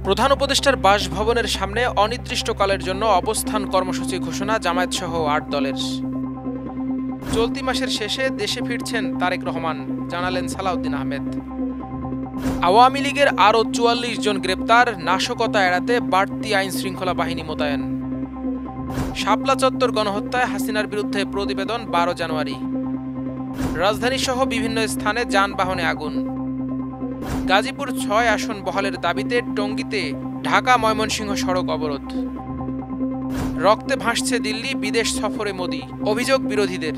প্রধান উপদেষ্টার বাসভবনের সামনে অনির্দিষ্টকালের জন্য অবস্থান কর্মসূচি ঘোষণা জামায়াতসহ ৮ দলের। চলতি মাসের শেষে দেশে ফিরছেন তারেক রহমান, জানালেন সালাউদ্দিন আহমেদ। আওয়ামী লীগের আরও ৪৪ জন গ্রেপ্তার, নাশকতা এড়াতে বাড়তি আইনশৃঙ্খলা বাহিনী মোতায়েন। শাপলা চত্বর গণহত্যায় হাসিনার বিরুদ্ধে প্রতিবেদন ১২ জানুয়ারি। রাজধানীসহ বিভিন্ন স্থানে যানবাহনে আগুন। গাজীপুর ৬ আসন বহালের দাবিতে টঙ্গীতে ঢাকা ময়মনসিংহ সড়ক অবরোধ। রক্তে ভাসছে দিল্লি, বিদেশ সফরে মোদি, অভিযোগ বিরোধীদের।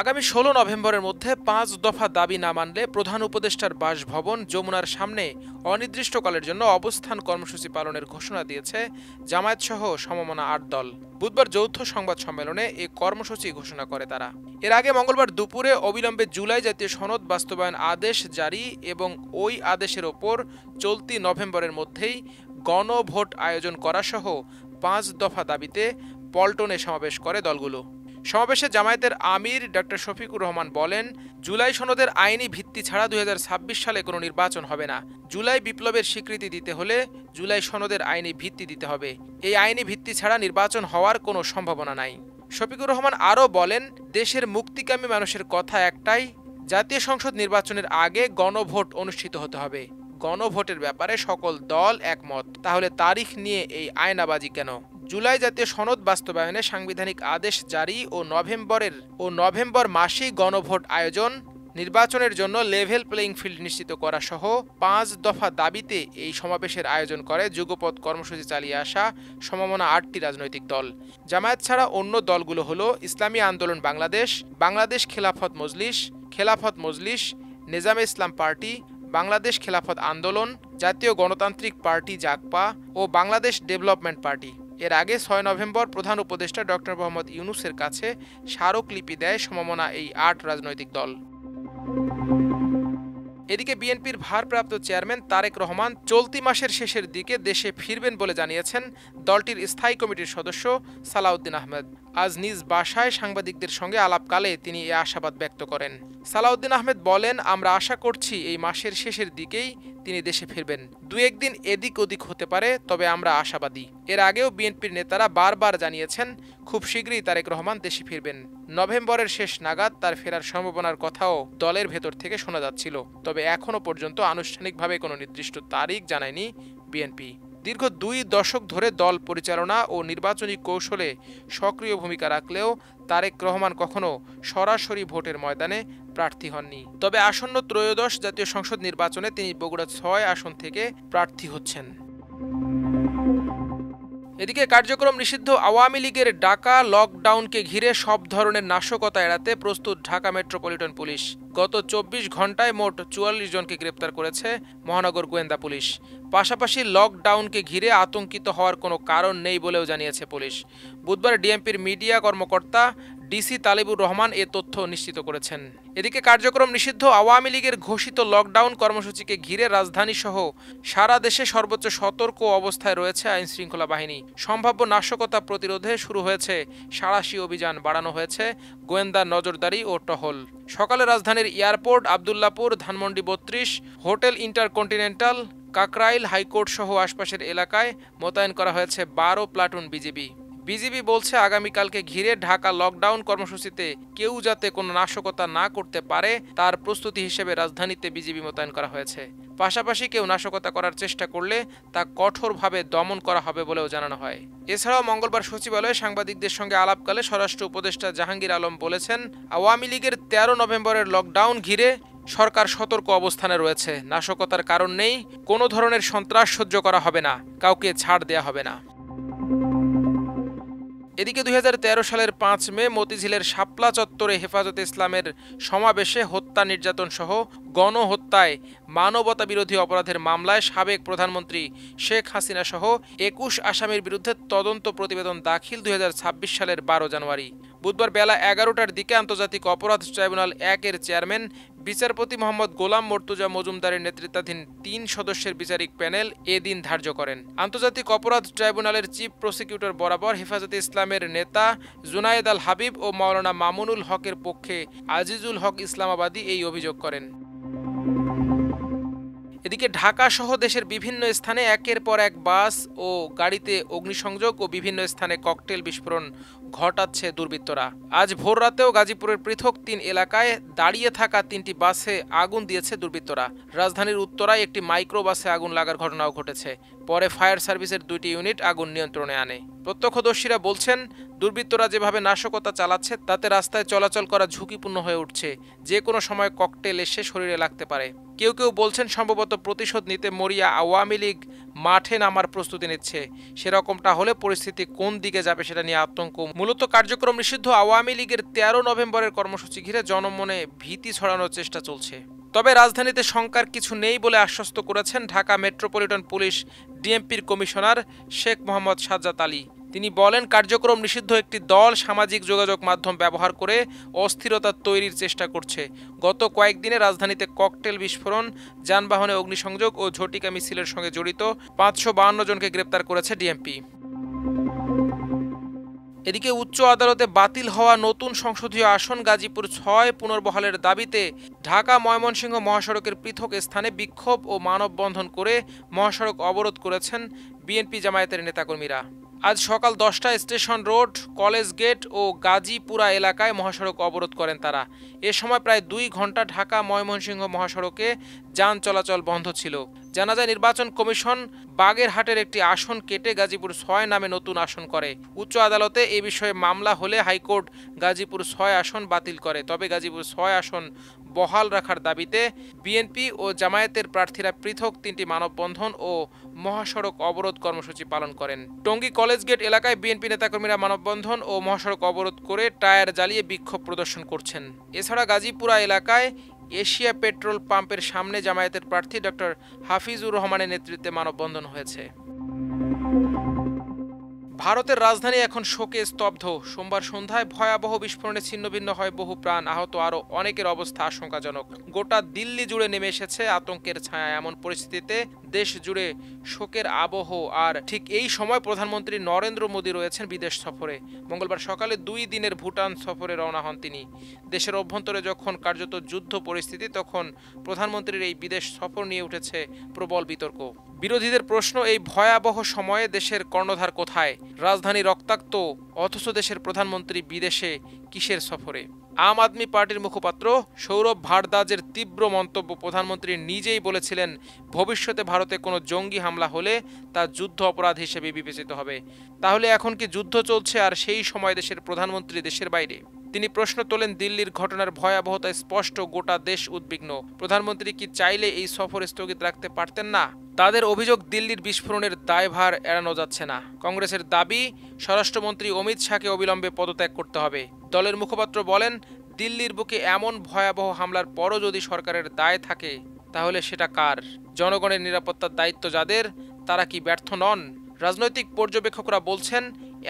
আগামী ১৬ নভেম্বরের মধ্যে ৫ দফা দাবি না মানলে প্রধান উপদেষ্টার বাসভবন যমুনার সামনে অনির্দিষ্টকালের জন্য অবস্থান কর্মসূচি পালনের ঘোষণা দিয়েছে জামায়াতসহ সমমনা ৮ দল। বুধবার যৌথ সংবাদ সম্মেলনে এ কর্মসূচি ঘোষণা করে তারা। এর আগে মঙ্গলবার দুপুরে অবিলম্বে জুলাই জাতীয় সনদ বাস্তবায়ন আদেশ জারি এবং ওই আদেশের ওপর চলতি নভেম্বরের মধ্যেই গণভোট আয়োজন করাসহ ৫ দফা দাবিতে পল্টনে সমাবেশ করে দলগুলো। সমাবেশে জামায়াতের আমির ডা শফিকুর রহমান বলেন, জুলাই সনদের আইনি ভিত্তি ছাড়া ২০২৬ সালে কোনো নির্বাচন হবে না। জুলাই বিপ্লবের স্বীকৃতি দিতে হলে জুলাই সনদের আইনি ভিত্তি দিতে হবে। এই আইনি ভিত্তি ছাড়া নির্বাচন হওয়ার কোনো সম্ভাবনা নাই। শফিকুর রহমান আরও বলেন, দেশের মুক্তিকামী মানুষের কথা একটাই, জাতীয় সংসদ নির্বাচনের আগে গণভোট অনুষ্ঠিত হতে হবে। গণভোটের ব্যাপারে সকল দল একমত, তাহলে তারিখ নিয়ে এই আয়নাবাজি কেন? জুলাই জাতীয় সনদ বাস্তবায়নে সাংবিধানিক আদেশ জারি ও নভেম্বর মাসেই গণভোট আয়োজন, নির্বাচনের জন্য লেভেল প্লেইং ফিল্ড নিশ্চিত করা সহ ৫ দফা দাবিতে এই সমাবেশের আয়োজন করে যুগপৎ কর্মসূচি চালিয়ে আসা সমমনা ৮টি রাজনৈতিক দল। জামায়াত ছাড়া অন্য দলগুলো হলো ইসলামী আন্দোলন বাংলাদেশ, বাংলাদেশ খেলাফত মজলিস, নেজামে ইসলাম পার্টি, বাংলাদেশ খেলাফত আন্দোলন, জাতীয় গণতান্ত্রিক পার্টি জাগপা ও বাংলাদেশ ডেভেলপমেন্ট পার্টি। এর আগে ৬ নভেম্বর প্রধান উপদেষ্টা ড মোহাম্মদ ইউনূসের কাছে স্মারকলিপি দেয় সমমনা এই ৮ রাজনৈতিক দল। এদিকে বিএনপির ভারপ্রাপ্ত চেয়ারম্যান তারেক রহমান চলতি মাসের শেষের দিকে দেশে ফিরবেন বলে জানিয়েছেন দলটির স্থায়ী কমিটির সদস্য সালাউদ্দিন আহমেদ। আজ নিজ বাসায় সাংবাদিকদের সঙ্গে আলাপকালে তিনি এ আশাবাদ ব্যক্ত করেন। সালাউদ্দিন আহমেদ বলেন, আমরা আশা করছি এই মাসের শেষের দিকেই তিনি দেশে ফিরবেন। ২-১ দিন এদিক ওদিক হতে পারে, তবে আমরা আশাবাদী। এর আগেও বিএনপির নেতারা বারবার জানিয়েছেন খুব শীঘ্রই তারেক রহমান দেশে ফিরবেন। নভেম্বরের শেষ নাগাদ তার ফেরার সম্ভাবনার কথাও দলের ভেতর থেকে শোনা যাচ্ছিল, তবে এখনও পর্যন্ত আনুষ্ঠানিকভাবে কোনো নির্দিষ্ট তারিখ জানায়নি বিএনপি। দীর্ঘ ২ দশক ধরে দল পরিচালনা ও নির্বাচনী কৌশলে সক্রিয় ভূমিকা রাখলেও তারেক রহমান কখনো সরাসরি ভোটের ময়দানে প্রার্থী হননি। তবে আসন্ন ত্রয়োদশ জাতীয় সংসদ নির্বাচনে তিনি বগুড়া ৬ আসন থেকে প্রার্থী হচ্ছেন। এদিকে কার্যক্রম নিষিদ্ধ আওয়ামী লীগের ডাকা লকডাউনকে ঘিরে সব ধরনের নাশকতা এড়াতে প্রস্তুত ঢাকা মেট্রোপলিটন পুলিশ। গত ২৪ ঘণ্টায় মোট ৪৪ জনকে গ্রেপ্তার করেছে মহানগর গোয়েন্দা পুলিশ। পাশাপাশি লকডাউনকে ঘিরে আতঙ্কিত হওয়ার কোনো কারণ নেই বলেও জানিয়েছে পুলিশ। বুধবার ডিএমপির মিডিয়া কর্মকর্তা ডিসি তালিবুর রহমান এ তথ্য নিশ্চিত করেছেন। এদিকে কার্যক্রম নিষিদ্ধ আওয়ামী লীগের ঘোষিত লকডাউন কর্মসূচিকে ঘিরে রাজধানীসহ সারা দেশে সর্বোচ্চ সতর্ক অবস্থায় রয়েছে আইনশৃঙ্খলা বাহিনী। সম্ভাব্য নাশকতা প্রতিরোধে শুরু হয়েছে সাঁড়াশি অভিযান, বাড়ানো হয়েছে গোয়েন্দা নজরদারি ও টহল। সকালে রাজধানীর airport, Abdullahpur, Dhanmondi ৩২, hotel Intercontinental, Kakrail, high court সহ আশপাশের এলাকায় মোতায়েন করা হয়েছে ১২ প্লাটুন বিজিবি বলছে, আগামীকালকে ঘিরে ঢাকা লকডাউন কর্মসূচিতে কেউ যাতে কোনো নাশকতা না করতে পারে তার প্রস্তুতি হিসেবে রাজধানীতে বিজিবি মোতায়েন করা হয়েছে। পাশাপাশি কেউ নাশকতা করার চেষ্টা করলে তা কঠোরভাবে দমন করা হবে বলেও জানানো হয়। এছাড়াও মঙ্গলবার সচিবালয়ে সাংবাদিকদের সঙ্গে আলাপকালে স্বরাষ্ট্র উপদেষ্টা জাহাঙ্গীর আলম বলেছেন, আওয়ামী লীগের ১৩ নভেম্বরের লকডাউন ঘিরে সরকার সতর্ক অবস্থানে রয়েছে। নাশকতার কারণ নেই, কোনো ধরনের সন্ত্রাস সহ্য করা হবে না, কাউকে ছাড় দেয়া হবে না। এদিকে ২০১৩ সালের ৫ মে মতিঝিলের শাপলা চত্বরে হেফাজতে ইসলামের সমাবেশে হত্যা, নির্যাতন সহ গণহত্যায় মানবতাবিরোধী অপরাধের মামলায় সাবেক প্রধানমন্ত্রী শেখ হাসিনা সহ ২১ আসামির বিরুদ্ধে তদন্ত প্রতিবেদন দাখিল ২০২৬ সালের ১২ জানুয়ারি। বুধবার বেলা ১১টার দিকে আন্তর্জাতিক অপরাধ ট্রাইব্যুনাল ১-এর চেয়ারম্যান বিচারপতি মোহাম্মদ গোলাম মর্তুজা মজুমদারের নেতৃত্বাধীন ৩ সদস্যের বিচারিক প্যানেল এ দিন ধার্য করেন। আন্তর্জাতিক অপরাধ ট্রাইব্যুনালের চিফ প্রসিকিউটর বরাবর হেফাজতে ইসলামের নেতা জুনায়েদ আল হাবিব ও মাওলানা মামুনুল হকের পক্ষে আজিজুল হক ইসলামাবাদী এই অভিযোগ করেন। এদিকে ঢাকা সহ দেশের বিভিন্ন স্থানে একের পর এক বাস ও গাড়িতে অগ্নিসংযোগ ও বিভিন্ন স্থানে ককটেল বিস্ফোরণ ঘটাচ্ছে দুর্বৃত্তরা। আজ ভোররাতেও গাজীপুরের পৃথক ৩ এলাকায় দাঁড়িয়ে থাকা ৩টি বাসে আগুন দিয়েছে দুর্বৃত্তরা। রাজধানীর উত্তরায় একটি মাইক্রো বাসে আগুন লাগার ঘটনাও ঘটেছে। পরে ফায়ার সার্ভিসের ২টি ইউনিট আগুন নিয়ন্ত্রণে আনে। প্রত্যক্ষদর্শীরা বলছেন, দুর্বৃত্তরা যেভাবে নাশকতা চালাচ্ছে তাতে রাস্তায় চলাচল করা ঝুঁকিপূর্ণ হয়ে উঠছে। যে কোনো সময় ককটেল এসে শরীরে লাগতে পারে। কেউ কেউ বলছেন সম্ভবত প্রতিশোধ নিতে মরিয়া আওয়ামী লীগ মাঠে নামার প্রস্তুতি নিচ্ছে। সেরকমটা হলে পরিস্থিতি কোন দিকে যাবে সেটা নিয়ে আতঙ্ক। মূলত কার্যক্রম নিষিদ্ধ আওয়ামী লীগের ১৩ নভেম্বরের কর্মসূচি ঘিরে জনমনে ভীতি ছড়ানোর চেষ্টা চলছে। তবে রাজধানীতে শঙ্কার কিছু নেই বলে আশ্বস্ত করেছেন ঢাকা মেট্রোপলিটন পুলিশ ডিএমপির কমিশনার শেখ মোহাম্মদ সাজ্জাদ আলী। তিনি বলেন, কার্যক্রম নিষিদ্ধ একটি দল সামাজিক যোগাযোগ মাধ্যম ব্যবহার করে অস্থিরতা তৈরির চেষ্টা করছে। গত কয়েকদিনে রাজধানীতে ককটেল বিস্ফোরণ, যানবাহনে অগ্নিসংযোগ ও ঝটিকা মিছিলের সঙ্গে জড়িত ৫৫২ জনকে গ্রেপ্তার করেছে ডিএমপি। এদিকে উচ্চ আদালতে বাতিল হওয়া নতুন সংসদীয় আসন গাজীপুর ৬ পুনর্বহালের দাবিতে ঢাকা ময়মনসিংহ মহাসড়কের পৃথক স্থানে বিক্ষোভ ও মানববন্ধন করে মহাসড়ক অবরোধ করেছেন বিএনপি জামায়াতের নেতাকর্মীরা। আজ সকাল ১০টায় স্টেশন রোড, কলেজ গেট ও গাজীপুরা এলাকায় মহাসড়ক অবরোধ করেন তারা। এ সময় প্রায় ২ ঘন্টা ঢাকা ময়মনসিংহ মহাসড়কে যান চলাচল বন্ধ ছিল। জানা যায়, নির্বাচন কমিশন বাগেরহাটের একটি আসন কেটে গাজীপুর ৬ নামে নতুন আসন করে। উচ্চ আদালতে এ বিষয়ে মামলা হলে হাইকোর্ট গাজীপুর ৬ আসন বাতিল করে। তবে গাজীপুর ৬ আসন বহাল রাখার দাবিতে বিএনপি ও জামায়াতের প্রার্থীরা পৃথক ৩টি মানববন্ধন ও মহাসড়ক অবরোধ কর্মসূচি পালন করেন। টঙ্গী কলেজ গেট এলাকায় বিএনপি নেতাকর্মীরা মানববন্ধন ও মহাসড়ক অবরোধ করে টায়ার জ্বালিয়ে বিক্ষোভ প্রদর্শন করছেন। এছাড়া গাজীপুরা এলাকায় এশিয়া পেট্রোল পাম্পের সামনে জামায়াতের প্রার্থী ডক্টর হাফিজুর রহমানের নেতৃত্বে মানববন্ধন হয়েছে। ভারতের রাজধানী এখন শোকে স্তব্ধ। সোমবার সন্ধ্যায় ভয়াবহ বিস্ফোরণে ছিন্নভিন্ন হয় বহু প্রাণ, আহত আরও অনেকের অবস্থা আশঙ্কাজনক। গোটা দিল্লি জুড়ে নেমে এসেছে আতঙ্কের ছায়া। এমন পরিস্থিতিতে দেশ জুড়ে শোকের আবহ। আর ঠিক এই সময় প্রধানমন্ত্রী নরেন্দ্র মোদী রয়েছেন বিদেশ সফরে। মঙ্গলবার সকালে ২ দিনের ভুটান সফরে রওনা হন তিনি। দেশের অভ্যন্তরে যখন কার্যত যুদ্ধ পরিস্থিতি, তখন প্রধানমন্ত্রীর এই বিদেশ সফর নিয়ে উঠেছে প্রবল বিতর্ক। বিরোধীদের প্রশ্ন, এই ভয়াবহ সময়ে দেশের কর্ণধার কোথায়? রাজধানী রক্তাক্ত, অথচ দেশের প্রধানমন্ত্রী বিদেশে কিসের সফরে? আম আদমি পার্টির মুখপাত্র সৌরভ ভারদ্বাজের তীব্র মন্তব্য, প্রধানমন্ত্রী নিজেই বলেছিলেন ভবিষ্যতে ভারতে কোনো জঙ্গি হামলা হলে তা যুদ্ধ অপরাধ হিসেবে বিবেচিত হবে। তাহলে এখন কি যুদ্ধ চলছে আর সেই সময় দেশের প্রধানমন্ত্রী দেশের বাইরে? তিনি প্রশ্ন তোলেন, দিল্লির ঘটনার ভয়াবহতা স্পষ্ট, গোটা দেশ উদ্বিগ্ন। প্রধানমন্ত্রী কি চাইলে এই সফর স্থগিত রাখতে পারতেন না? তাদের অভিযোগ, দিল্লির বিস্ফোরণের দায়ভার এড়ানো যাচ্ছে না। কংগ্রেসের দাবি, স্বরাষ্ট্রমন্ত্রী অমিত শাহকে অবিলম্বে পদত্যাগ করতে হবে। দলের মুখপাত্র বলেন, দিল্লির বুকে এমন ভয়াবহ হামলার পরও যদি সরকারের দায় থাকে, তাহলে সেটা কার? জনগণের নিরাপত্তার দায়িত্ব যাদের, তারা কি ব্যর্থ নন? রাজনৈতিক পর্যবেক্ষকরা বলছেন,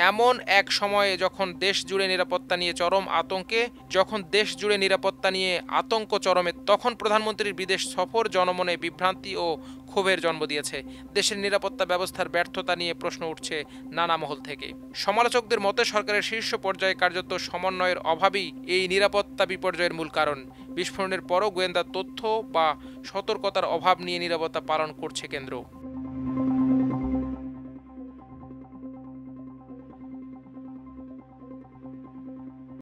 এমন এক সময়ে যখন দেশ জুড়ে নিরাপত্তা নিয়ে আতঙ্ক চরমে, তখন প্রধানমন্ত্রীর বিদেশ সফর জনমনে বিভ্রান্তি ও ক্ষোভের জন্ম দিয়েছে। দেশের নিরাপত্তা ব্যবস্থার ব্যর্থতা নিয়ে প্রশ্ন উঠছে নানা মহল থেকে। সমালোচকদের মতে সরকারের শীর্ষ পর্যায়ে কার্যত সমন্বয়ের অভাবই এই নিরাপত্তা বিপর্যয়ের মূল কারণ। বিস্ফোরণের পরও গোয়েন্দা তথ্য বা সতর্কতার অভাব নিয়ে নীরবতা পালন করছে কেন্দ্র।